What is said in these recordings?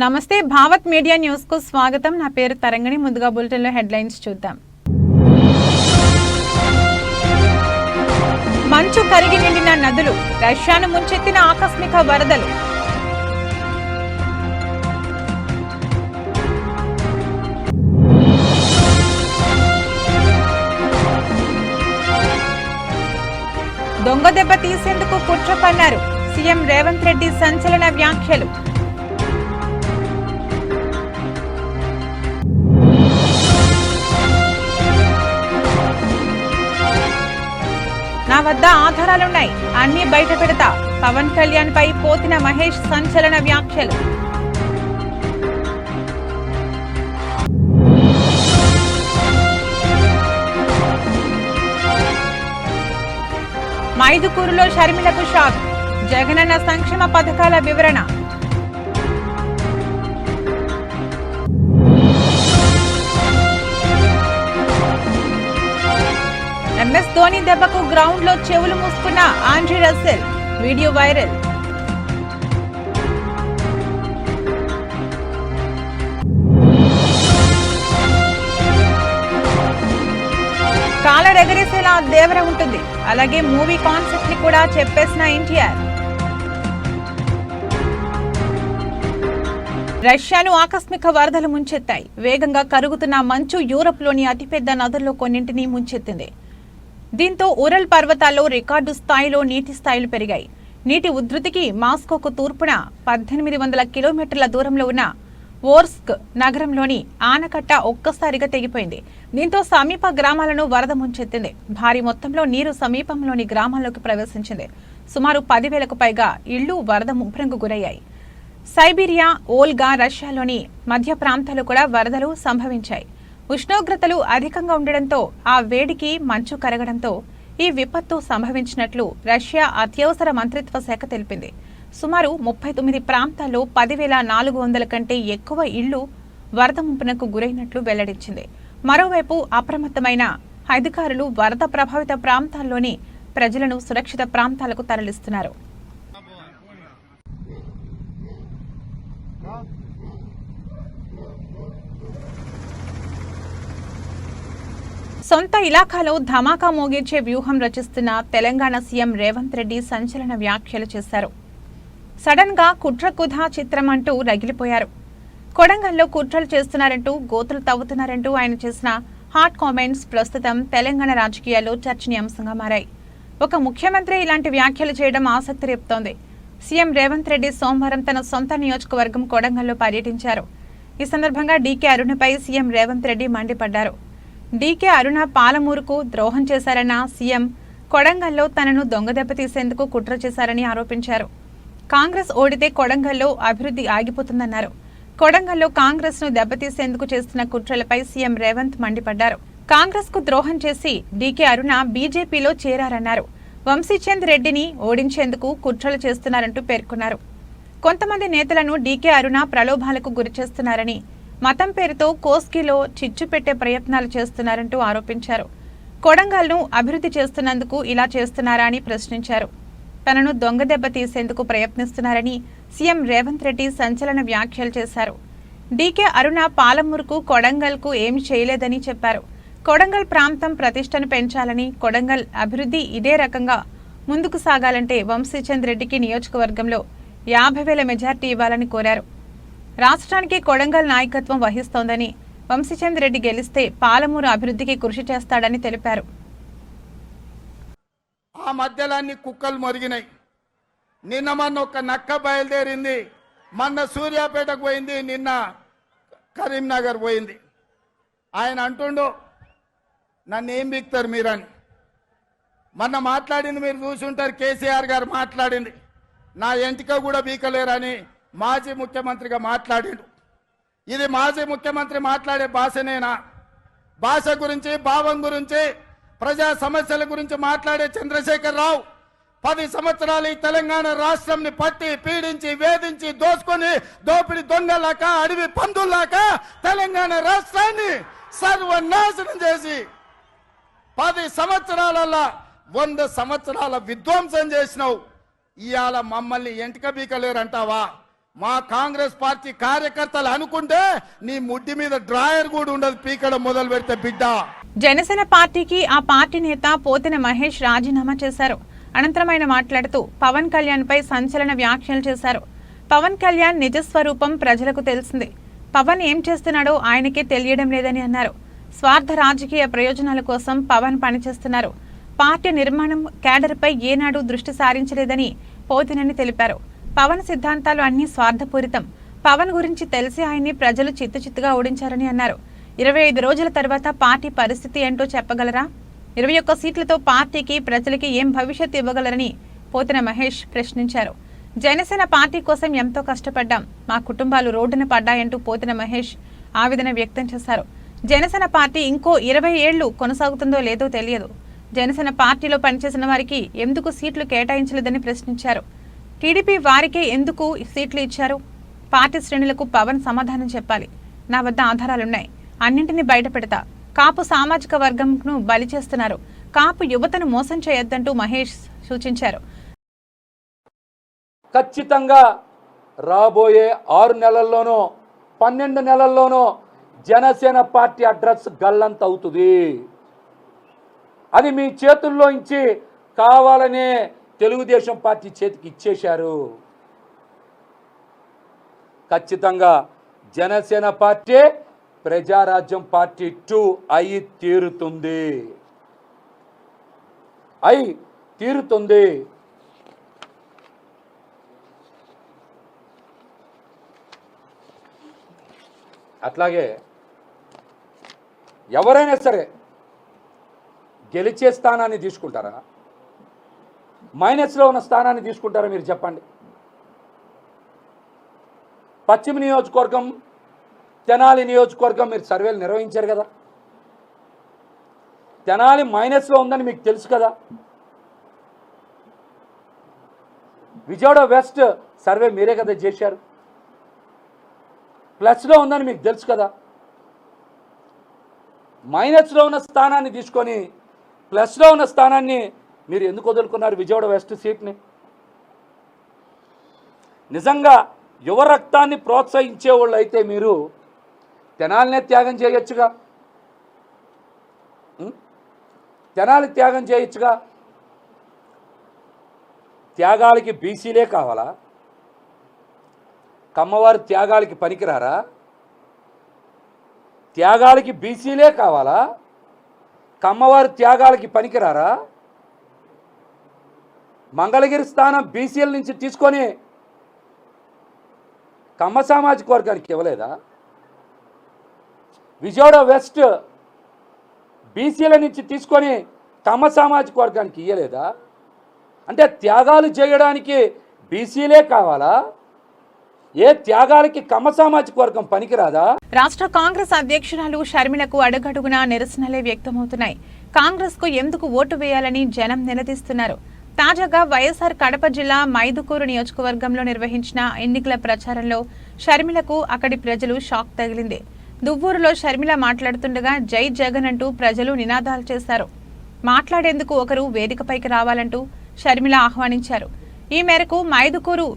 నమస్తే Bhavat media news కు స్వాగతం. నా పేరు తరంగిణి. ముందుగా బులెటిన్ లో హెడ్లైన్స్ చూద్దాం. మంచు కరిగి నిండిన నదులు, రష్యాను ముంచెత్తిన ఆకస్మిక వరదలు. దొంగ దెబ్బ తీసేందుకు కుట్ర పన్నారు. సీఎం రేవంత్ రెడ్డి సంచలన వ్యాఖ్యలు. నా వద్ద ఆధారాలున్నాయి, అన్ని బయట పెడతా. పవన్ కళ్యాణ్ పై పోతిన మహేష్ సంచలన వ్యాఖ్యలు. మైదుకూరులో షర్మిలకు షాక్. జగనన్న సంక్షేమ పథకాల వివరణ. ఎంఎస్ ధోని దెబ్బకు గ్రౌండ్ లో చెవులు మూసుకున్న Andre Russell. Video viral. Collar ఎగరేసేలా దేవర ఉంటుంది. అలాగే మూవీ కాన్సెప్ట్ ని కూడా చెప్పేసిన ఎన్టీఆర్. రష్యాను ఆకస్మిక వరదలు ముంచెత్తాయి. వేగంగా కరుగుతున్న మంచు యూరప్ లోని అతిపెద్ద నదుల్లో కొన్నింటిని ముంచెత్తింది. దీంతో ఉరల్ పర్వతాల్లో రికార్డు స్థాయిలో నీటి స్థాయిలు పెరిగాయి. నీటి ఉధృతికి మాస్కోకు తూర్పున 1800 కిలోమీటర్ల దూరంలో ఉన్న ఓర్స్క్ నగరంలోని ఆనకట్ట ఒక్కసారిగా తెగిపోయింది. దీంతో సమీప గ్రామాలను వరద ముంచెత్తింది. భారీ మొత్తంలో నీరు సమీపంలోని గ్రామాల్లోకి ప్రవేశించింది. సుమారు 10,000కు పైగా ఇళ్లు వరద ముప్పు గురయ్యాయి. సైబీరియా, ఓల్గా, రష్యాలోని మధ్య ప్రాంతాలు కూడా వరదలు సంభవించాయి. ఉష్ణోగ్రతలు అధికంగా ఉండడంతో ఆ వేడికి మంచు కరగడంతో ఈ విపత్తు సంభవించినట్లు రష్యా అత్యవసర మంత్రిత్వ శాఖ తెలిపింది. సుమారు 39 ప్రాంతాల్లో 10,400 కంటే ఎక్కువ ఇళ్లు వరద ముంపునకు గురైనట్లు వెల్లడించింది. మరోవైపు అప్రమత్తమైన అధికారులు వరద ప్రభావిత ప్రాంతాల్లోని ప్రజలను సురక్షిత ప్రాంతాలకు తరలిస్తున్నారు. సొంత ఇలాఖాలో ధమాకా మోగించే వ్యూహం రచిస్తున్న తెలంగాణ సీఎం రేవంత్ రెడ్డి సంచలన వ్యాఖ్యలు చేశారు. సడన్ గా కుట్రకుధా చిత్రం అంటూ రగిలిపోయారు. కొడంగల్లో కుట్రలు చేస్తున్నారంటూ, గోతులు తవ్వుతున్నారంటూ ఆయన చేసిన హాట్ కామెంట్స్ ప్రస్తుతం తెలంగాణ రాజకీయాల్లో చర్చనీయాంశంగా మారాయి. ఒక ముఖ్యమంత్రి ఇలాంటి వ్యాఖ్యలు చేయడం ఆసక్తి రేపుతోంది. సీఎం రేవంత్ రెడ్డి సోమవారం తన సొంత నియోజకవర్గం కొడంగల్లో పర్యటించారు. ఈ సందర్భంగా డీకే అరుణపై సీఎం రేవంత్ రెడ్డి మండిపడ్డారు. డీకే అరుణ పాలమూరుకు ద్రోహం చేశారన్న సీఎం కొడంగల్లో తనను దొంగదెబ్బ తీసేందుకు కుట్ర చేశారని ఆరోపించారు. కాంగ్రెస్ ఓడితే కొడంగల్లో అభివృద్ధి ఆగిపోతుందన్నారు. కొడంగల్లో కాంగ్రెస్ ను దెబ్బతీసేందుకు చేస్తున్న కుట్రలపై సీఎం రేవంత్ మండిపడ్డారు. కాంగ్రెస్ కు ద్రోహం చేసి డీకే అరుణ బీజేపీలో చేరారన్నారు. వంశీచంద్ రెడ్డిని ఓడించేందుకు కుట్రలు చేస్తున్నారంటూ పేర్కొన్నారు. కొంతమంది నేతలను డీకే అరుణ ప్రలోభాలకు గురిచేస్తున్నారని, మతం పేరుతో కోస్గిలో చిచ్చు పెట్టే ప్రయత్నాలు చేస్తున్నారంటూ ఆరోపించారు. కొడంగల్ను అభివృద్ధి చేస్తున్నందుకు ఇలా చేస్తున్నారా అని ప్రశ్నించారు. తనను దొంగదెబ్బ తీసేందుకు ప్రయత్నిస్తున్నారని సీఎం రేవంత్ రెడ్డి సంచలన వ్యాఖ్యలు చేశారు. డీకే అరుణ పాలమూరుకు, కొడంగల్కు ఏమి చేయలేదని చెప్పారు. కొడంగల్ ప్రాంతం ప్రతిష్టను పెంచాలని, కొడంగల్ అభివృద్ధి ఇదే రకంగా ముందుకు సాగాలంటే వంశీచంద్ రెడ్డికి నియోజకవర్గంలో 50,000 మెజార్టీ ఇవ్వాలని కోరారు. రాష్ట్రానికి కొడంగల్ నాయకత్వం వహిస్తోందని, వంశీచంద్ రెడ్డి గెలిస్తే పాలమూరు అభివృద్ధికి కృషి చేస్తాడని తెలిపారు. ఆ మధ్యలాన్ని కుక్కలు మొరిగినాయి. నిన్న మొన్న ఒక నక్క బయలుదేరింది, మొన్న సూర్యాపేటకు పోయింది, నిన్న కరీంనగర్ పోయింది. ఆయన అంటుండు నన్ను ఏం బిక్తారు మీరని. మొన్న మాట్లాడింది మీరు చూసుంటారు, కేసీఆర్ గారు మాట్లాడింది నా ఎంటిక కూడా బీకలేరని మాజీ ముఖ్యమంత్రిగా మాట్లాడాడు. ఇది మాజీ ముఖ్యమంత్రి మాట్లాడే భాషనేనా? భాష గురించి, భావం గురించి, ప్రజా సమస్యల గురించి మాట్లాడే చంద్రశేఖర్ రావు 10 సంవత్సరాలు ఈ తెలంగాణ రాష్ట్రంని పట్టి పీడించి వేధించి దోసుకొని దోపిడి దొంగలాక అడవి పందుల్లాక తెలంగాణ రాష్ట్రాన్ని సర్వనాశనం చేసి 10 సంవత్సరాలలో 100 సంవత్సరాల విధ్వంసం చేసినావు. ఇవాళ మమ్మల్ని ఎంటిక బీకలేరంటావా? మా కాంగ్రెస్ పార్టీ కార్యకర్తలు అనుకుంటే నీ ముడ్డి మీద డ్రాయర్ కూడా ఉండదు పీకడం మొదలు పెడితే బిడ్డ. జనసేన పార్టీకి ఆ పార్టీ నేత పోతిన మహేష్ రాజీనామా చేశారు. అనంతరం ఆయన మాట్లాడుతూ పవన్ కళ్యాణ్ పై సంచలన వ్యాఖ్యలు చేశారు. పవన్ కళ్యాణ్ నిజస్వరూపం ప్రజలకు తెలిసింది. పవన్ ఏం చేస్తున్నాడో ఆయనకే తెలియడం లేదని అన్నారు. స్వార్థ రాజకీయ ప్రయోజనాల కోసం పవన్ పనిచేస్తున్నారు. పార్టీ నిర్మాణం క్యాడర్పై ఏనాడు దృష్టి సారించలేదని పోతినని తెలిపారు. పవన్ సిద్ధాంతాలు అన్ని స్వార్థపూరితం. పవన్ గురించి తెలిసి ఆయన్ని ప్రజలు చిత్తుచిత్తుగా ఓడించారని అన్నారు. 25 రోజుల తర్వాత పార్టీ పరిస్థితి ఏంటో చెప్పగలరా? 21 సీట్లతో పార్టీకి ప్రజలకి ఏం భవిష్యత్తు ఇవ్వగలరని పోతిన మహేష్ ప్రశ్నించారు. జనసేన పార్టీ కోసం ఎంతో కష్టపడ్డాం, మా కుటుంబాలు రోడ్డున పడ్డాయంటూ పోతిన మహేష్ ఆవేదన వ్యక్తం చేశారు. జనసేన పార్టీ ఇంకో 20 ఏళ్లు కొనసాగుతుందో లేదో తెలియదు. జనసేన పార్టీలో పనిచేసిన వారికి ఎందుకు సీట్లు కేటాయించలేదని ప్రశ్నించారు. టీడీపీ వారికే ఎందుకు సీట్లు ఇచ్చారు? పార్టీ శ్రేణులకు పవన్ సమాధానం చెప్పాలి. నా వద్ద ఆధారాలున్నాయి, అన్నింటినీ బయట పెడతా. కాపు సామాజిక వర్గంను బలి చేస్తున్నారు. కాపు యువతను మోసం చేయొద్దంటూ మహేష్ సూచించారు. ఖచ్చితంగా రాబోయే 6 నెలల్లోనో 12 నెలల్లోనో జనసేన పార్టీ అడ్రస్ గల్లంత అవుతుంది. అది మీ చేతుల్లో నుంచి కావాలనే తెలుగుదేశం పార్టీ చేతికి ఇచ్చేశారు. ఖచ్చితంగా జనసేన పార్టీ ప్రజారాజ్యం పార్టీ 2 అయి తీరుతుంది. అట్లాగే ఎవరైనా సరే గెలిచే స్థానాన్ని తీసుకుంటారా, మైనస్లో ఉన్న స్థానాన్ని తీసుకుంటారా? మీరు చెప్పండి. పశ్చిమ నియోజకవర్గం, తెనాలి నియోజకవర్గం మీరు సర్వేలు నిర్వహించారు కదా. తెనాలి మైనస్లో ఉందని మీకు తెలుసు కదా. విజయవాడ వెస్ట్ సర్వే మీరే కదా చేశారు, ప్లస్లో ఉందని మీకు తెలుసు కదా. మైనస్లో ఉన్న స్థానాన్ని తీసుకొని ప్లస్లో ఉన్న స్థానాన్ని మీరు ఎందుకు వదులుకున్నారు విజయవాడ వెస్ట్ సీట్ని? నిజంగా యువ రక్తాన్ని ప్రోత్సహించే వాళ్ళు అయితే మీరు తెనాలినే త్యాగం చేయొచ్చుగా, తెనాలి త్యాగం చేయొచ్చుగా. త్యాగాలకి బీసీలే కావాలా? కమ్మవారి త్యాగాలకి పనికిరారా? త్యాగాలకి బీసీలే కావాలా? కమ్మవారి త్యాగాలకి పనికిరారా? మంగళగిరి స్థానం బీసీల నుంచి తీసుకొని కమ్మ సామాజిక వర్గానికి ఇవ్వలేదా? విజయవాడ వెస్ట్ బీసీల నుంచి తీసుకొని కమ్మ సామాజిక వర్గానికి ఇవ్వలేదా? అంటే త్యాగాలు చేయడానికి బీసీలే కావాలా? ఏ త్యాగాలకి కమ్మ సామాజిక వర్గం పనికిరాదా? రాష్ట్ర కాంగ్రెస్ అధ్యక్షురాలు షర్మిలకు అడుగడుగునా నిరసనలే వ్యక్తమవుతున్నాయి. కాంగ్రెస్ కు ఎందుకు ఓటు వేయాలని జనం నిలదీస్తున్నారు. తాజాగా వైఎస్ఆర్ కడప జిల్లా మైదుకూరు నియోజకవర్గంలో నిర్వహించిన ఎన్నికల ప్రచారంలో షర్మిలకు అక్కడి ప్రజలు షాక్ తగిలింది. దువ్వూరులో షర్మిల మాట్లాడుతుండగా జై జగన్ అంటూ ప్రజలు నినాదాలు చేశారు. మాట్లాడేందుకు ఒకరు వేదికపైకి రావాలంటూ షర్మిల ఆహ్వానించారు. ఈ మేరకు మైదుకూరు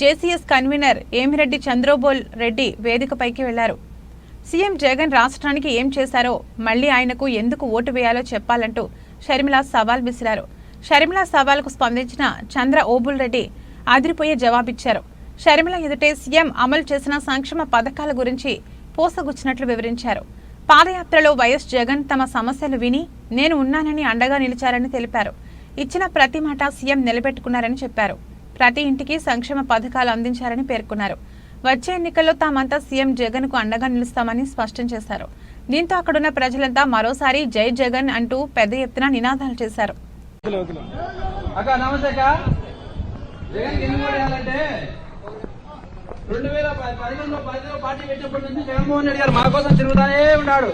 జేసీఎస్ కన్వీనర్ ఏమిరెడ్డి చంద్రబోల్ రెడ్డి వేదికపైకి వెళ్లారు. సీఎం జగన్ రాష్ట్రానికి ఏం చేశారో, మళ్లీ ఆయనకు ఎందుకు ఓటు వేయాలో చెప్పాలంటూ షర్మిల సవాల్ విసిరారు. షర్మిల సవాల్కు స్పందించిన చంద్ర ఓబుల్ రెడ్డి అదిరిపోయే జవాబిచ్చారు. షర్మిల ఎదుటే సీఎం అమలు చేసిన సంక్షేమ పథకాల గురించి పోసగుచ్చినట్లు వివరించారు. పాదయాత్రలో వైఎస్ జగన్ తమ సమస్యలు విని నేను ఉన్నానని అండగా నిలిచారని తెలిపారు. ఇచ్చిన ప్రతి మాట సీఎం నిలబెట్టుకున్నారని చెప్పారు. ప్రతి ఇంటికి సంక్షేమ పథకాలు అందించారని పేర్కొన్నారు. వచ్చే ఎన్నికల్లో తామంతా సీఎం జగన్ కు అండగా నిలుస్తామని స్పష్టం చేశారు. దీంతో అక్కడున్న ప్రజలంతా మరోసారి జై జగన్ అంటూ పెద్ద ఎత్తున నినాదాలు చేశారు. జగన్మోహన్ రెడ్డి గారు మా కోసం తిరుగుతానే ఉన్నాడు.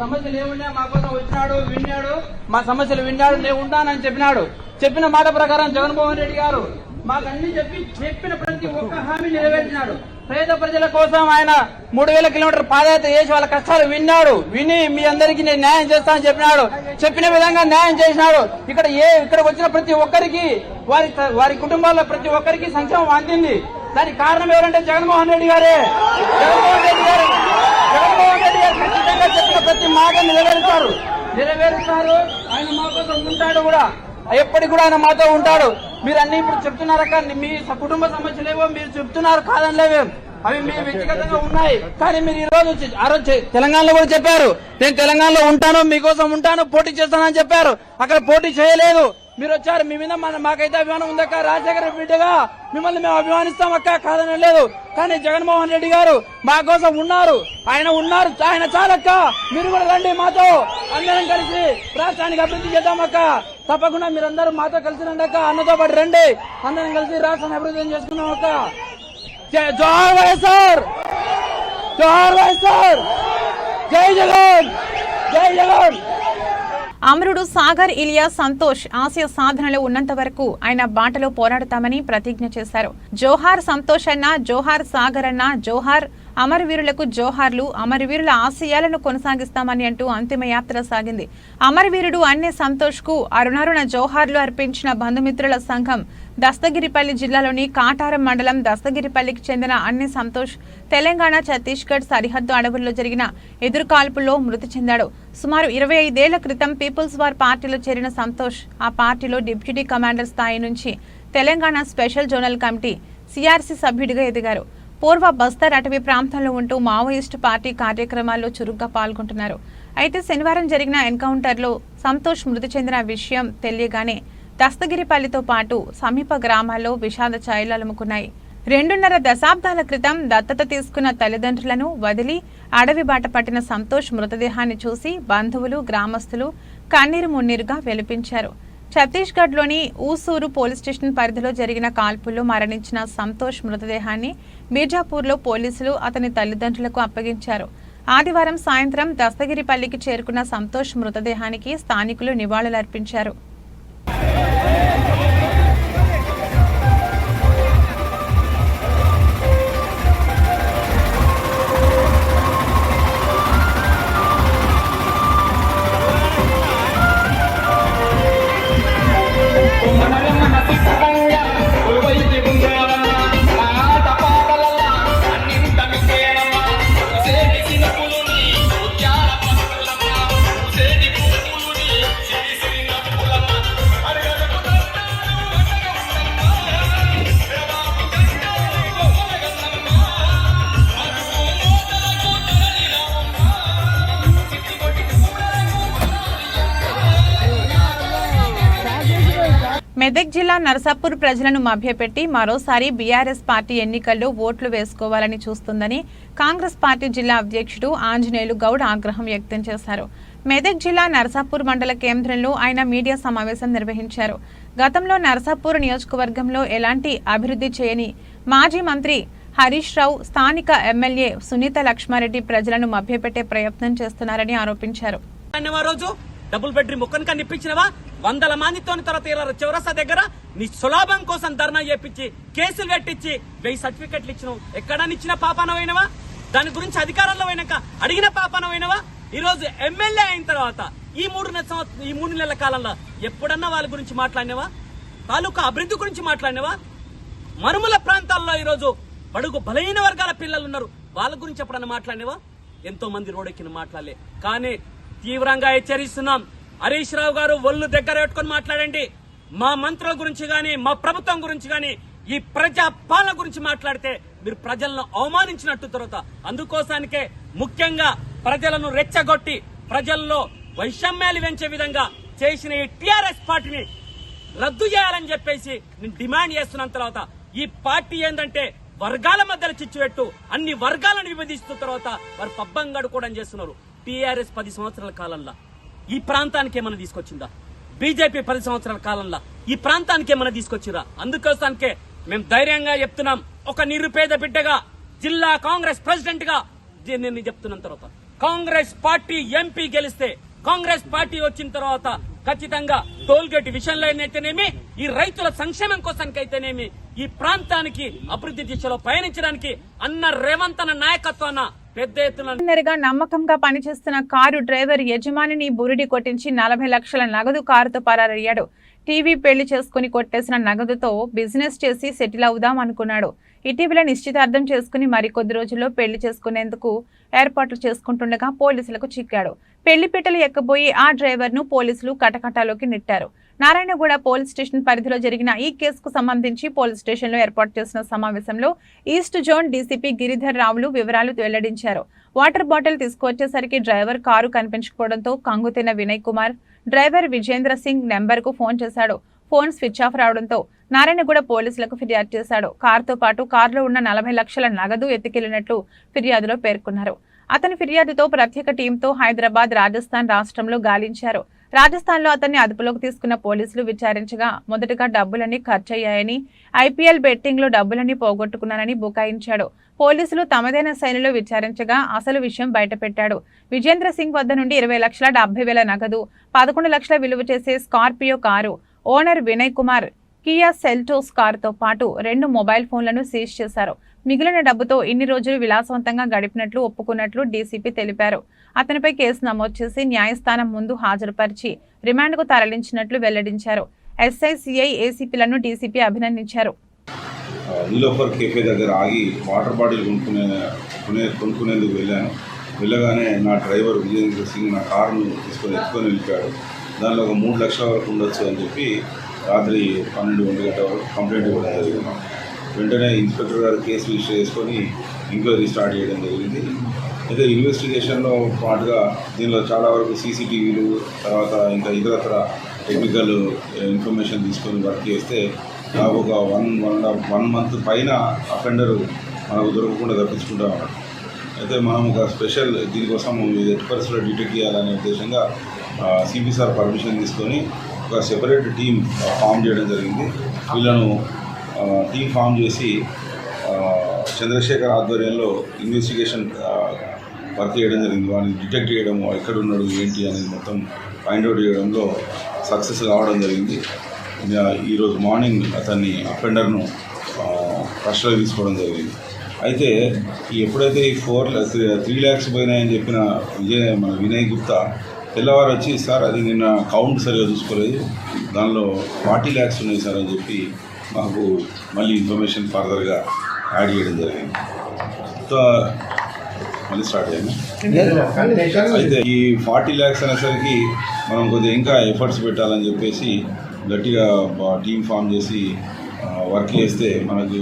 సమస్యలు ఏమున్నా మా కోసం వచ్చినాడు, విన్నాడు, మా సమస్యలు విన్నాడు, నేను ఉంటానని చెప్పినాడు. చెప్పిన మాట ప్రకారం జగన్మోహన్ రెడ్డి గారు మాకు అన్ని చెప్పిన ప్రతి ఒక్క హామీ నెరవేర్చినాడు. పేద ప్రజల కోసం ఆయన 3000 కిలోమీటర్ పాదయాత్ర చేసి వాళ్ళ కష్టాలు విని మీ అందరికీ నేను న్యాయం చేస్తానని చెప్పినాడు. చెప్పిన విధంగా న్యాయం చేసినాడు. ఇక్కడికి వచ్చిన ప్రతి ఒక్కరికి వారి కుటుంబాల్లో ప్రతి ఒక్కరికి సంక్షేమం అందింది. దానికి కారణం ఎవరంటే జగన్మోహన్ రెడ్డి గారే. జగన్మోహన్ రెడ్డి గారు ఖచ్చితంగా చెప్పిన ప్రతి మాట నెరవేరుస్తారు. ఆయన మా కోసం ఉంటాడు కూడా, ఎప్పటికి కూడా ఆయన మాతో ఉంటాడు. మీరు అన్ని ఇప్పుడు చెప్తున్నారక్క, మీ కుటుంబ సమస్యలేవో మీరు చెప్తున్నారు, కాదనిలేవే, అవి మీ వ్యక్తిగతంగా ఉన్నాయి. కానీ మీరు ఆ రోజు తెలంగాణలో కూడా చెప్పారు, నేను తెలంగాణలో ఉంటాను, మీకోసం ఉంటాను, పోటీ చేస్తానని చెప్పారు. అక్కడ పోటీ చేయలేదు. మీరు వచ్చారు, మీ మీద మాకైతే అభిమానం ఉందక్క. రాజశేఖర బిడ్డగా మిమ్మల్ని మేము అభిమానిస్తాం అక్క, కాదని లేదు. కానీ జగన్మోహన్ రెడ్డి గారు మా కోసం ఉన్నారు, ఆయన చాలక్క. మీరు కూడా రండి, మాతో అందరం కలిసి రాష్ట్రానికి అభివృద్ధి చేద్దామక్క. తప్పకుండా మీరందరూ మాతో కలిసి రండి అక్క, అన్నతో పాటు రండి, అందరం కలిసి రాష్ట్రాన్ని అభివృద్ధి చేసుకున్నాం అక్క. జోహార్ వైఎస్ఆర్, జోహార్ వైఎస్ఆర్, జై జగన్, జై జగన్. అమరుడు సాగర్ ఇలియా సంతోష్ ఆశయ సాధనలో ఉన్నంత వరకు ఆయన బాటలో పోరాడతామని ప్రతిజ్ఞ చేశారు. జోహార్ సంతోష్ అన్న, జోహార్ సాగర్ అన్న, జోహార్ అమరవీరులకు జోహార్లు, అమరవీరుల ఆశయాలను కొనసాగిస్తామని అంటూ అంతిమయాత్ర సాగింది. అమరవీరుడు అన్నే సంతోష్ కు అరుణారుణ జోహార్లు అర్పించిన బంధుమిత్రుల సంఘం దస్తగిరిపల్లి జిల్లాలోని కాటారం మండలం దస్తగిరిపల్లికి చెందిన అన్నే సంతోష్ తెలంగాణ ఛత్తీస్గఢ్ సరిహద్దు అడవుల్లో జరిగిన ఎదురుకాల్పుల్లో మృతి చెందాడు. సుమారు 25 ఏళ్ల క్రితం పీపుల్స్ వార్ పార్టీలో చేరిన సంతోష్ ఆ పార్టీలో డిప్యూటీ కమాండర్ స్థాయి నుంచి Telangana special zonal committee CRC సభ్యుడిగా ఎదిగారు. పూర్వ బస్తర్ అటవీ ప్రాంతంలో ఉంటూ మావోయిస్టు పార్టీ కార్యక్రమాల్లో చురుగ్గా పాల్గొంటున్నారు. అయితే శనివారం జరిగిన ఎన్కౌంటర్లో సంతోష్ మృతి చెందిన విషయం తెలియగానే దస్తగిరిపల్లితో పాటు సమీప గ్రామాల్లో విషాద ఛాయలు అలుముకున్నాయి. 2.5 దశాబ్దాల క్రితం దత్తత తీసుకున్న తల్లిదండ్రులను వదిలి అడవి బాట పట్టిన సంతోష్ మృతదేహాన్ని చూసి బంధువులు, గ్రామస్తులు కన్నీరు మున్నీరుగా వెలిపించారు. ఛత్తీస్గఢ్లోని ఊసూరు పోలీస్ స్టేషన్ పరిధిలో జరిగిన కాల్పుల్లో మరణించిన సంతోష్ మృతదేహాన్ని బీజాపూర్లో పోలీసులు అతని తల్లిదండ్రులకు అప్పగించారు. ఆదివారం సాయంత్రం దస్తగిరిపల్లికి చేరుకున్న సంతోష్ మృతదేహానికి స్థానికులు నివాళులర్పించారు. మెదక్ జిల్లా నరసాపూర్ ప్రజలను మభ్యపెట్టి మరోసారి బీఆర్ఎస్ పార్టీ ఎన్నికల్లో ఓట్లు వేసుకోవాలని చూస్తుందని కాంగ్రెస్ పార్టీ జిల్లా అధ్యక్షుడు ఆంజనేయులు గౌడ్ ఆగ్రహం వ్యక్తం చేశారు. మెదక్ జిల్లా నరసాపూర్ మండల కేంద్రంలో ఆయన మీడియా సమావేశం నిర్వహించారు. గతంలో నరసాపూర్ నియోజకవర్గంలో ఎలాంటి అభివృద్ధి చేయని మాజీ మంత్రి హరీష్ రావు, స్థానిక ఎమ్మెల్యే సునీత లక్ష్మారెడ్డి ప్రజలను మభ్యపెట్టే ప్రయత్నం చేస్తున్నారని ఆరోపించారు. డబుల్ బెడ్రూమ్ ఒక్కని కనిపించినవా? 100 మందితో తర్వాత చౌరస్తా దగ్గర నీ సులాభం కోసం ధర్నా చేపించి కేసులు పెట్టించి 1000 సర్టిఫికెట్లు ఇచ్చినావు. ఎక్కడనిచ్చిన పాపానమైనవా? దాని గురించి అధికారంలో అయినాక అడిగిన పాపానమైనవా? ఈ రోజు ఎమ్మెల్యే అయిన తర్వాత ఈ 3 నెలల కాలంలో ఎప్పుడన్నా వాళ్ళ గురించి మాట్లాడినవా? తాలూకా అభివృద్ధి గురించి మాట్లాడినవా? మరుమూల ప్రాంతాల్లో ఈ రోజు బడుగు బలహీన వర్గాల పిల్లలు ఉన్నారు, వాళ్ళ గురించి ఎప్పుడన్నా మాట్లాడినవా? ఎంతో మంది రోడ్డెక్కిన మాట్లాడలే. కానీ తీవ్రంగా హెచ్చరిస్తున్నాం, హరీష్ రావు గారు ఒళ్ళు దగ్గర పెట్టుకుని మాట్లాడండి. మా మంత్రుల గురించి గాని, మా ప్రభుత్వం గురించి గాని, ఈ ప్రజా పాలన గురించి మాట్లాడితే మీరు ప్రజలను అవమానించినట్టు తర్వాత అందుకోసానికే ముఖ్యంగా ప్రజలను రెచ్చగొట్టి ప్రజల్లో వైషమ్యాలు పెంచే విధంగా చేసిన ఈ టీఆర్ఎస్ పార్టీని రద్దు చేయాలని చెప్పేసి నేను డిమాండ్ చేస్తున్న తర్వాత ఈ పార్టీ ఏంటంటే వర్గాల మధ్యలో చిచ్చుపెట్టు అన్ని వర్గాలను విభజిస్తూ తర్వాత వారు పబ్బం గడుకోవడం చేస్తున్నారు. టీఆర్ఎస్ 10 సంవత్సరాల కాలంలో ఈ ప్రాంతానికి ఏమైనా తీసుకొచ్చిందా? బీజేపీ 10 సంవత్సరాల కాలంలో ఈ ప్రాంతానికి ఏమైనా తీసుకొచ్చిరా? అందుకోసానికే మేము ధైర్యంగా చెప్తున్నాం, ఒక నిరుపేద బిడ్డగా జిల్లా కాంగ్రెస్ ప్రెసిడెంట్ గా నేను చెప్తున్నాం. తర్వాత కాంగ్రెస్ పార్టీ ఎంపీ గెలిస్తే, కాంగ్రెస్ పార్టీ వచ్చిన తర్వాత ఖచ్చితంగా టోల్గేట్ విషయంలో అయితేనేమి, ఈ రైతుల సంక్షేమం కోసానికైతేనేమి, ఈ ప్రాంతానికి అభివృద్ధి దిశలో పయనించడానికి అన్న రేవంత్ అన్న నాయకత్వాన పెద్ద ఎత్తున నమ్మకంగా పనిచేస్తున్న కారు డ్రైవర్ యజమానిని బురిడి కొట్టించి 40 లక్షల నగదు కారుతో పరారయ్యాడు. టీవీ పెళ్లి చేసుకుని కొట్టేసిన నగదుతో బిజినెస్ చేసి సెటిల్ అవుదాం అనుకున్నాడు. ఇటీవల నిశ్చితార్థం చేసుకుని మరికొద్ది రోజుల్లో పెళ్లి చేసుకునేందుకు ఏర్పాట్లు చేసుకుంటుండగా పోలీసులకు చిక్కాడు. పెళ్లి పీటలు ఎక్కబోయి ఆ డ్రైవర్ను పోలీసులు కటకటాలోకి నెట్టారు. నారాయణగూడ పోలీస్ స్టేషన్ పరిధిలో జరిగిన ఈ కేసుకు సంబంధించి పోలీస్ స్టేషన్లో ఏర్పాటు చేసిన సమావేశంలో ఈస్ట్ జోన్ డీసీపీ గిరిధర్ రావులు వివరాలు వెల్లడించారు. వాటర్ బాటిల్ తీసుకువచ్చేసరికి డ్రైవర్ కారు కనిపించకపోవడంతో కంగుతిన్న వినయ్ కుమార్ డ్రైవర్ విజేంద్ర సింగ్ నెంబర్కు ఫోన్ చేశాడు. ఫోన్ స్విచ్ ఆఫ్ రావడంతో నారాయణగూడ పోలీసులకు ఫిర్యాదు చేశాడు. కారుతో పాటు కారులో ఉన్న 40 లక్షల నగదు ఎత్తుకెళ్లినట్లు ఫిర్యాదులో పేర్కొన్నారు. అతని ఫిర్యాదుతో ప్రత్యేక టీంతో హైదరాబాద్, రాజస్థాన్ రాష్ట్రంలో గాలించారు. రాజస్థాన్లో అతన్ని అదుపులోకి తీసుకున్న పోలీసులు విచారించగా మొదటగా డబ్బులన్నీ ఖర్చయ్యాయని, ఐపీఎల్ బెట్టింగ్లో డబ్బులన్నీ పోగొట్టుకున్నానని బుకాయించాడు. పోలీసులు తమదైన శైలిలో విచారించగా అసలు విషయం బయటపెట్టాడు. విజేంద్ర సింగ్ వద్ద నుండి 20,70,000 నగదు, 11 లక్షల విలువ చేసే Scorpio car, owner Vinay Kumar Kia Seltos కారుతో పాటు 2 మొబైల్ ఫోన్లను సీజ్ చేశారు. మిగిలిన డబ్బుతో ఇన్ని రోజులు విలాసవంతంగా గడిపినట్లు ఒప్పుకున్నట్లు డీసీపీ తెలిపారు. అతనిపై కేసు నమోదు చేసి న్యాయస్థానం ముందు హాజరుపరిచి రిమాండ్కు తరలించినట్లు వెల్లడించారు. ఎస్ఐ, సిఐ, ఏసీపీలను డీసీపీ అభినందించారు. నీలోఫర్ కేఫే దగ్గర ఆగి వాటర్ బాటిల్ కొనుక్కునేందుకు వెళ్ళాను. వెళ్ళగానే నా డ్రైవర్ విజేంద్ర సింగ్ నా కారును ఎత్తుకొని వెళ్ళిపోయాడు. దానిలో ఒక 3 లక్షల వరకు ఉండొచ్చు అని చెప్పి రాత్రి 12-1 గంటల వరకు కంప్లైంట్ ఇవ్వడం జరిగింది. వెంటనే ఇన్స్పెక్టర్ గారు కేసు రిజిస్టర్ చేసుకొని ఎంక్వైరీ స్టార్ట్ చేయడం జరిగింది. అయితే ఇన్వెస్టిగేషన్లో పాటుగా దీనిలో చాలా వరకు సీసీటీవీలు, తర్వాత ఇంకా ఇతరత్ర టెక్నికల్ ఇన్ఫర్మేషన్ తీసుకొని వర్క్ చేస్తే నాకు ఒక 1 మంత్ పైన అఫెండరు మనకు దొరకకుండా తప్పించుకుంటా ఉన్నాడు. అయితే మనం ఒక స్పెషల్ దీనికోసం ఎట్టి పరిస్థితుల్లో డిటెక్ట్ చేయాలనే ఉద్దేశంగా సిపి సార్ పర్మిషన్ తీసుకొని ఒక సెపరేట్ టీం ఫామ్ చేయడం జరిగింది. వీళ్ళను టీం ఫామ్ చేసి చంద్రశేఖర్ ఆధ్వర్యంలో ఇన్వెస్టిగేషన్ వర్క్ చేయడం జరిగింది. వాళ్ళని డిటెక్ట్ చేయడం, ఎక్కడున్నాడు ఏంటి అనేది మొత్తం ఫైండ్ అవుట్ చేయడంలో సక్సెస్ కావడం జరిగింది. ఈరోజు మార్నింగ్ అతన్ని అఫెండర్ను కస్టడీలో తీసుకోవడం జరిగింది. అయితే ఎప్పుడైతే ఈ 3 lakhs పోయినాయని చెప్పిన మన వినయ్ గుప్తా తెల్లవారు వచ్చి, సార్ అది నిన్న కౌంట్ సరిగా చూసుకోలేదు, దానిలో 40 lakhs ఉన్నాయి సార్ అని చెప్పి మాకు మళ్ళీ ఇన్ఫర్మేషన్ ఫర్దర్గా యాడ్ చేయడం జరిగింది. సో మళ్ళీ స్టార్ట్ అయ్యాము. అయితే ఈ 40 lakhs అనేసరికి మనం కొద్దిగా ఇంకా ఎఫర్ట్స్ పెట్టాలని చెప్పేసి గట్టిగా టీం ఫామ్ చేసి వర్క్ చేస్తే మనకు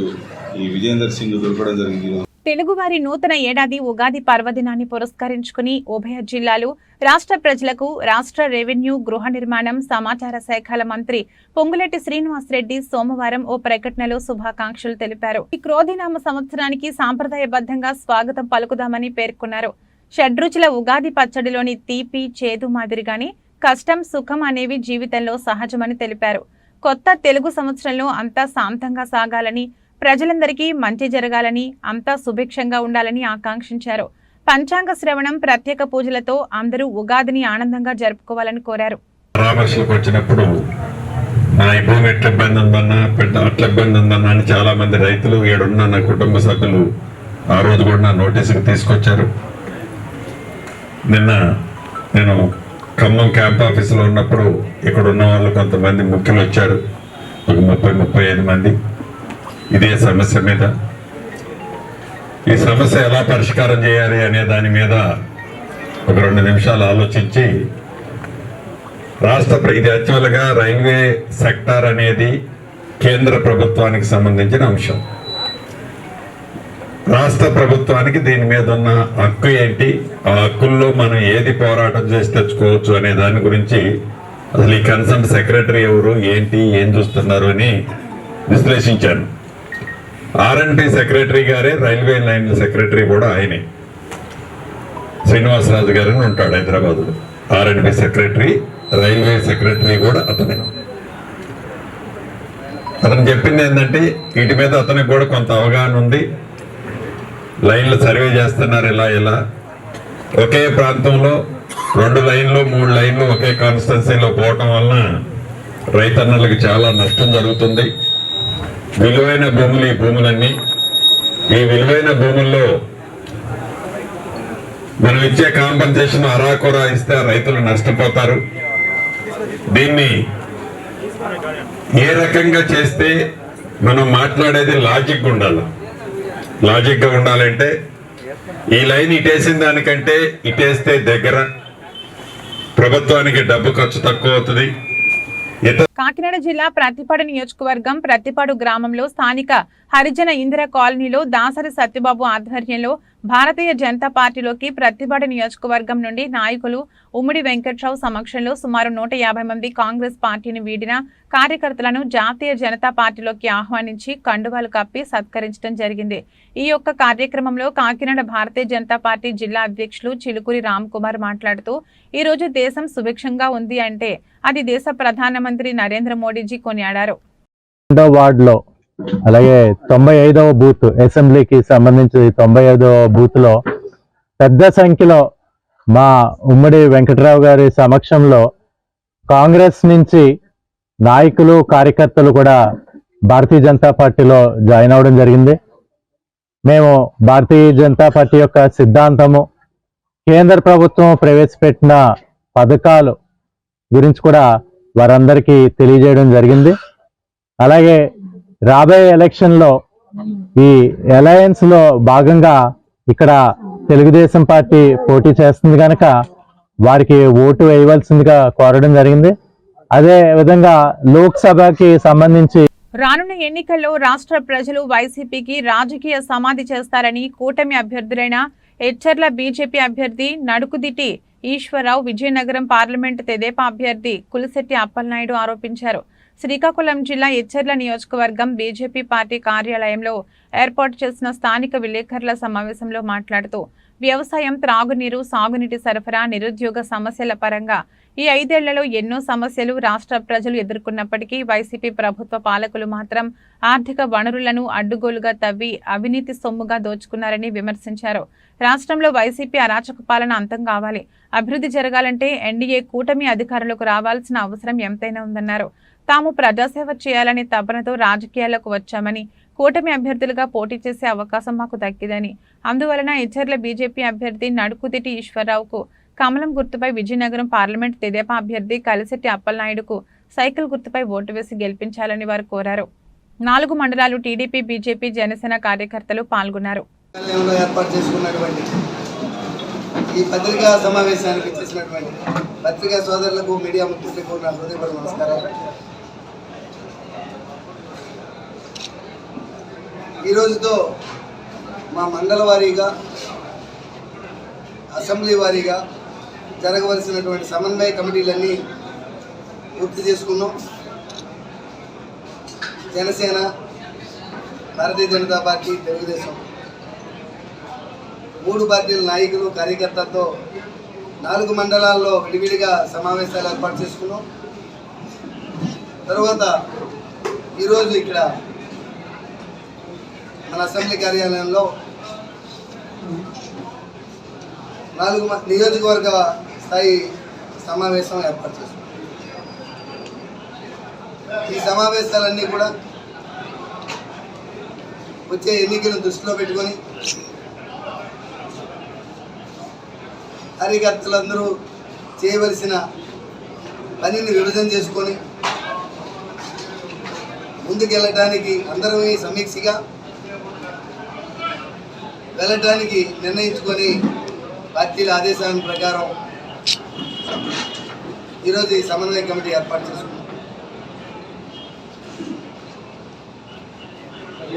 ఈ విజేందర్ సింగ్ దొరకడం జరిగింది. తెలుగువారి నూతన ఏడాది ఉగాది పర్వదినాన్ని పురస్కరించుకుని ఉభయ జిల్లాలు రాష్ట్ర ప్రజలకు రాష్ట్ర రెవెన్యూ, గృహ నిర్మాణం, సమాచార శాఖల మంత్రి పొంగులేటి శ్రీనివాసరెడ్డి సోమవారం ఓ ప్రకటనలో శుభాకాంక్షలు తెలిపారు. ఈ క్రోధినామ సంవత్సరానికి సాంప్రదాయబద్ధంగా స్వాగతం పలుకుదామని పేర్కొన్నారు. షడ్రుచుల ఉగాది పచ్చడిలోని తీపి, చేదు మాదిరిగానే కష్టం, సుఖం అనేవి జీవితంలో సహజమని తెలిపారు. కొత్త తెలుగు సంవత్సరంలో అంతా శాంతంగా సాగాలని, ప్రజలందరికీ మంచి జరగాలని, అంతా సుభిక్షంగా ఉండాలని ఆకాంక్షించారు. పంచాంగ శ్రవణం, ప్రత్యేక పూజలతో అందరూ ఉగాదిని ఆనందంగా జరుపుకోవాలని కోరారు. పరామర్శలకు వచ్చినప్పుడు నా భూమి ఎట్ల ఇబ్బంది ఉందన్నా, అట్ల ఇబ్బంది ఉందన్నా అని చాలా మంది రైతులు ఏడున్న నా కుటుంబ సభ్యులు ఆ రోజు కూడా నా నోటీసుకు తీసుకొచ్చారు. నిన్న నేను ఖమ్మం క్యాంప్ ఆఫీసులో ఉన్నప్పుడు ఇక్కడ ఉన్న వాళ్ళు కొంతమంది ముఖ్యులు వచ్చారు, ఒక 30-35 మంది. ఇదే సమస్య మీద, ఈ సమస్య ఎలా పరిష్కారం చేయాలి అనే దాని మీద ఒక 2 నిమిషాలు ఆలోచించి ఇది యాక్చువల్గా రైల్వే సెక్టార్ అనేది కేంద్ర ప్రభుత్వానికి సంబంధించిన అంశం. రాష్ట్ర ప్రభుత్వానికి దీని మీద ఉన్న హక్కు ఏంటి, ఆ హక్కుల్లో మనం ఏది పోరాటం చేసి తెచ్చుకోవచ్చు అనే దాని గురించి అసలు ఈ కన్సర్న్ సెక్రటరీ ఎవరు, ఏంటి, ఏం చూస్తున్నారు అని విశ్లేషించాను. R&B సెక్రటరీ గారే, రైల్వే లైన్ సెక్రటరీ కూడా ఆయనే, శ్రీనివాసరాజు గారు ఉంటాడు హైదరాబాద్లో. R&B సెక్రటరీ, రైల్వే సెక్రటరీ కూడా అతనే. అతను చెప్పింది ఏంటంటే వీటి మీద అతనికి కూడా కొంత అవగాహన ఉంది. లైన్లు సర్వే చేస్తున్నారు, ఇలా ఒకే ప్రాంతంలో 2 లైన్లు 3 లైన్లు ఒకే కాన్స్టిట్యున్సీలో పోవటం వలన రైతన్నలకు చాలా నష్టం జరుగుతుంది. విలువైన భూములు ఈ భూములన్నీ, ఈ విలువైన భూముల్లో మనం ఇచ్చే కాంపెన్సేషన్ అరాకొరా ఇస్తే రైతులు నష్టపోతారు. దీన్ని ఏ రకంగా చేస్తే మనం మాట్లాడేది లాజిక్ ఉండాలి. లాజిక్గా ఉండాలంటే ఈ లైన్ ఇటేసిన దానికంటే ఇటేస్తే దగ్గర, ప్రభుత్వానికి డబ్బు ఖర్చు తక్కువ అవుతుంది. కాకినాడ జిల్లా ప్రత్తిపాడు నియోజకవర్గం ప్రత్తిపాడు గ్రామంలో స్థానిక హరిజన ఇందిర కాలనీలో దాసరి సత్యబాబు ఆధ్వర్యంలో భారతీయ జనతా పార్టీలోకి ప్రత్తిపాడు నియోజకవర్గం నుండి నాయకులు ఉమ్మడి వెంకట్రావు సమక్షంలో సుమారు 150 మంది కాంగ్రెస్ పార్టీని వీడిన కార్యకర్తలను జాతీయ జనతా పార్టీలోకి ఆహ్వానించి కండువాలు కప్పి సత్కరించడం జరిగింది. ఈ యొక్క కార్యక్రమంలో కాకినాడ భారతీయ జనతా పార్టీ జిల్లా అధ్యక్షులు చిలుకూరి రామ్ కుమార్ మాట్లాడుతూ ఈ రోజు దేశం సుభిక్షంగా ఉంది అంటే అది దేశ ప్రధానమంత్రి నరేంద్ర మోడీజీ కొనియాడారు. వార్డులో అలాగే 95వ బూత్ అసెంబ్లీకి సంబంధించి 95వ బూత్ లో పెద్ద సంఖ్యలో మా ఉమ్మడి వెంకట్రావు గారి సమక్షంలో కాంగ్రెస్ నుంచి నాయకులు కార్యకర్తలు కూడా భారతీయ జనతా పార్టీలో జాయిన్ అవ్వడం జరిగింది. మేము భారతీయ జనతా పార్టీ యొక్క సిద్ధాంతము, కేంద్ర ప్రభుత్వం ప్రవేశపెట్టిన పథకాలు గురించి కూడా వారందరికీ తెలియజేయడం జరిగింది. అలాగే రాబోయే ఎలక్షన్లో ఈ అలయన్స్ లో భాగంగా ఇక్కడ తెలుగుదేశం పార్టీ పోటీ చేస్తుంది కనుక వారికి ఓటు వేయవలసిందిగా కోరడం జరిగింది. అదే విధంగా లోక్సభకి సంబంధించి రానున్న ఎన్నికల్లో రాష్ట్ర ప్రజలు వైసీపీకి రాజకీయ సమాధి చేస్తారని కూటమి అభ్యర్థులైన ఎచ్చర్ల బీజేపీ అభ్యర్థి నడుకుదిటి ఈశ్వరరావు, విజయనగరం పార్లమెంటు తెదేపా అభ్యర్థి కులిశెట్టి అప్పలనాయుడు ఆరోపించారు. శ్రీకాకుళం జిల్లా ఎచ్చర్ల నియోజకవర్గం బీజేపీ పార్టీ కార్యాలయంలో ఏర్పాటు చేసిన స్థానిక విలేకరుల సమావేశంలో మాట్లాడుతూ వ్యవసాయం, త్రాగునీరు, సాగునీటి సరఫరా, నిరుద్యోగ సమస్యల పరంగా ఈ 5 ఏళ్లలో ఎన్నో సమస్యలు రాష్ట్ర ప్రజలు ఎదుర్కొన్నప్పటికీ వైసీపీ ప్రభుత్వ పాలకులు మాత్రం ఆర్థిక వనరులను అడ్డుగోలుగా తవ్వి అవినీతి సొమ్ముగా దోచుకున్నారని విమర్శించారు. రాష్ట్రంలో వైసీపీ అరాచక పాలన అంతం కావాలి, అభివృద్ధి జరగాలంటే ఎన్డీఏ కూటమి అధికారులకు రావాల్సిన అవసరం ఎంతైనా ఉందన్నారు. తాము ప్రజాసేవ చేయాలనే తపనతో రాజకీయాల్లోకి వచ్చామని, కూటమి అభ్యర్థులుగా పోటీ చేసే అవకాశం మాకు దక్కిదని, అందువలన ఎచ్చర్ల బీజేపీ అభ్యర్థి నడుకుదిటి ఈశ్వరరావుకు కమలం గుర్తుపై, విజయనగరం పార్లమెంట్ తెదేపా అభ్యర్థి కలిశెట్టి అప్పలనాయుడుకు సైకిల్ గుర్తుపై ఓటు వేసి గెలిపించాలని వారు కోరారు. 4 మండలాలు టీడీపీ, బీజేపీ, జనసేన కార్యకర్తలు పాల్గొన్నారు. ఏర్పాటు చేసుకున్నటువంటి ఈ పత్రికా సమావేశానికి చేసినటువంటి పత్రికా సోదరులకు, మీడియా మిత్రులకు నా హృదయపూర్వక నమస్కారాలు. ఈ రోజుతో మా మండల వారీగా, అసెంబ్లీ వారీగా జరగవలసినటువంటి సమన్వయ కమిటీలన్నీ పూర్తి చేసుకున్నాం. జనసేన, భారతీయ జనతా పార్టీ, తెలుగుదేశం 3 పార్టీల నాయకులు, కార్యకర్తలతో 4 మండలాల్లో విడివిడిగా సమావేశాలు ఏర్పాటు చేసుకున్నాం. తర్వాత ఈరోజు ఇక్కడ మన అసెంబ్లీ కార్యాలయంలో 4 నియోజకవర్గ స్థాయి సమావేశం ఏర్పాటు చేసుకున్నాం. ఈ సమావేశాలన్నీ కూడా వచ్చే ఎన్నికలను దృష్టిలో పెట్టుకొని కార్యకర్తలందరూ చేయవలసిన పనిని విభజన చేసుకొని ముందుకెళ్ళటానికి అందరూ సమీక్షగా వెళ్ళటానికి నిర్ణయించుకొని పార్టీల ఆదేశాల ప్రకారం ఈరోజు ఈ సమన్వయ కమిటీ ఏర్పాటు చేసుకున్నాం.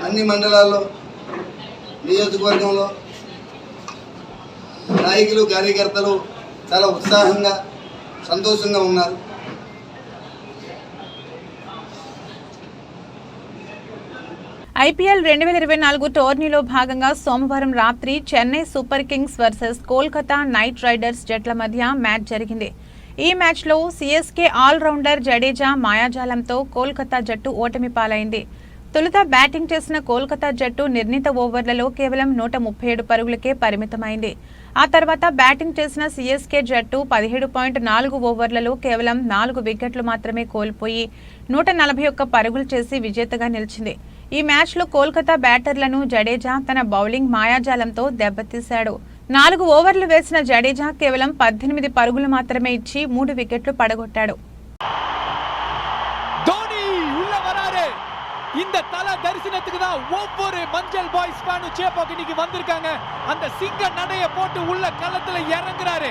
అన్ని మండలాల్లో, నియోజకవర్గంలో నాయకులు, కార్యకర్తలు చాలా ఉత్సాహంగా, సంతోషంగా ఉన్నారు. ఐపీఎల్ 2024 టోర్నీలో భాగంగా సోమవారం రాత్రి Chennai super Kings versus Kolkata night riders జట్ల మధ్య మ్యాచ్ జరిగింది. ఈ మ్యాచ్లో సీఎస్కే ఆల్రౌండర్ జడేజా మాయాజాలంతో కోల్కతా జట్టు ఓటమి పాలైంది. తొలుత బ్యాటింగ్ చేసిన కోల్కతా జట్టు నిర్ణీత ఓవర్లలో కేవలం 137 పరుగులకే పరిమితమైంది. ఆ తర్వాత బ్యాటింగ్ చేసిన సీఎస్కే జట్టు 17.4 ఓవర్లలో కేవలం 4 వికెట్లు మాత్రమే కోల్పోయి 141 పరుగులు చేసి విజేతగా నిలిచింది. ఈ మ్యాచ్లో కోల్కతా బ్యాటర్లను జడేజా తన బౌలింగ్ మాయాజాలంతో దెబ్బతీశాడు. 4 ఓవర్లు వేసిన జడేజా కేవలం 18 పరుగులు మాత్రమే ఇచ్చి 3 వికెట్లు పడగొట్టాడు. இந்த தலை தரிசனத்துக்கு தான் ஒவ்வொரு மஞ்சள் பாய்ஸ் ஃபேனும் சேப்பாக்கு இன்னைக்கு வந்திருக்காங்க. அந்த சிங்க நடைய போட்டு உள்ள களத்துல இறங்குறாரு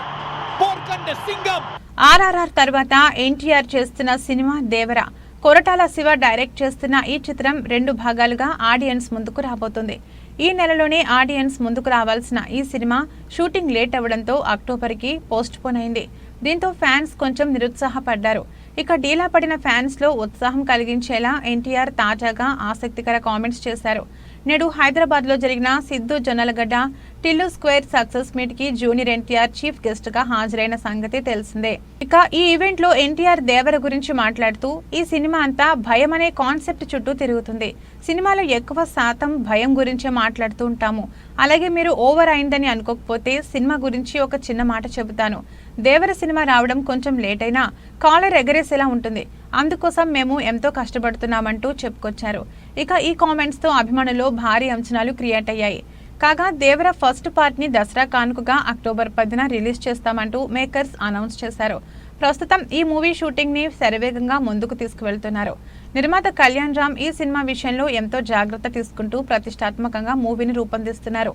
పోర్కండ సింగం. ఆర్ఆర్ఆర్ తర్వాత ఎన్టీఆర్ చేస్తున్న సినిమా దేవర. కొరటాల శివ డైరెక్ట్ చేస్తున్న ఈ చిత్రం 2 భాగాలుగా ఆడియన్స్ ముందుకు రాబోతుంది. ఈ నెలలోనే ఆడియన్స్ ముందుకు రావాల్సిన ఈ సినిమా షూటింగ్ లేట్ అవ్వడంతో అక్టోబర్కి పోస్ట్ పోన్ అయింది. దీంతో ఫ్యాన్స్ కొంచెం నిరుత్సాహపడ్డారు. ఇక డీలా పడిన ఫ్యాన్స్ లో ఉత్సాహం కలిగించేలా ఎన్టీఆర్ తాజాగా ఆసక్తికర కామెంట్స్ చేశారు. నేడు హైదరాబాద్ లో జరిగిన Siddhu Jonnalagadda Tillu square success meet కి జూనియర్ ఎన్టీఆర్ చీఫ్ గెస్ట్ గా హాజరైన సంగతి తెలిసిందే. ఇక ఈ ఈవెంట్ లో ఎన్టీఆర్ దేవర గురించి మాట్లాడుతూ ఈ సినిమా అంతా భయం అనే కాన్సెప్ట్ చుట్టూ తిరుగుతుంది. సినిమాలో ఎక్కువ శాతం భయం గురించే మాట్లాడుతూ ఉంటాము. అలాగే మీరు ఓవర్ అయిందని అనుకోకపోతే సినిమా గురించి ఒక చిన్న మాట చెబుతాను. దేవర సినిమా రావడం కొంచెం లేట్ అయినా కాలర్ ఎగరేసేలా ఉంటుంది. అందుకోసం మేము ఎంతో కష్టపడుతున్నామంటూ చెప్పుకొచ్చారు. ఇక ఈ కామెంట్స్ తో అభిమానులు భారీ అంచనాలు క్రియేట్ అయ్యాయి. కాగా దేవర ఫస్ట్ పార్ట్ ని దసరా కానుకగా అక్టోబర్ 10న రిలీజ్ చేస్తామంటూ మేకర్స్ అనౌన్స్ చేశారు. ప్రస్తుతం ఈ మూవీ షూటింగ్ ని శరవేగంగా ముందుకు తీసుకువెళ్తున్నారు. నిర్మాత కళ్యాణ్ రామ్ ఈ సినిమా విషయంలో ఎంతో జాగ్రత్త తీసుకుంటూ ప్రతిష్టాత్మకంగా మూవీని రూపొందిస్తున్నారు.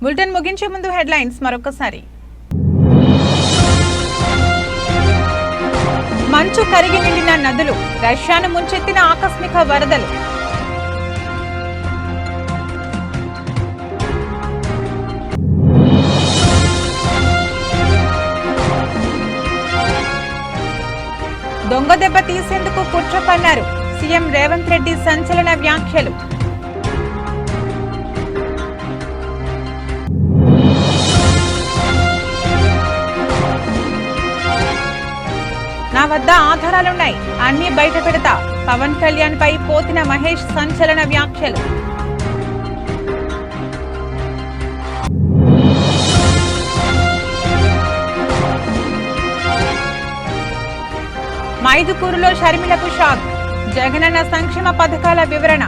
బులెటిన్ ముగించే ముందు హెడ్లైన్స్ మరొకసారి. మంచు కరిగి నిండిన నదులు, రష్యాను ముంచెత్తిన ఆకస్మిక వరదలు. దొంగ దెబ్బ తీసేందుకు కుట్ర పన్నారు. సీఎం రేవంత్ రెడ్డి సంచలన వ్యాఖ్యలు. నా వద్ద ఆధారాలున్నాయి, అన్ని బయట పెడతా. పవన్ కళ్యాణ్ పై పోతిన మహేష్ సంచలన వ్యాఖ్యలు. మైదుకూరులో షర్మిలకు షాక్. జగనన్న సంక్షేమ పథకాల వివరణ.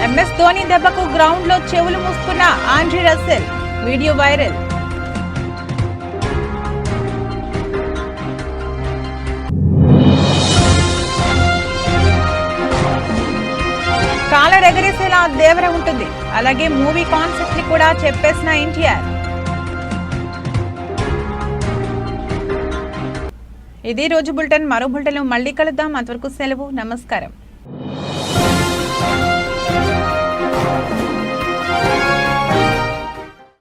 ఎంఎస్ ధోని దెబ్బకు గ్రౌండ్ లో చెవులు మూసుకున్న Andre Russell. Video viral. Collar ఎగరేసేలా దేవర ఉంటుంది. అలాగే మూవీ కాన్సెప్ట్ ని కూడా చెప్పేసిన ఎన్టీఆర్. ఇది రోజు బులెటిన్. మరో బులెటిన్ మళ్ళీ కలుద్దాం. అంతవరకు సెలవు. నమస్కారం.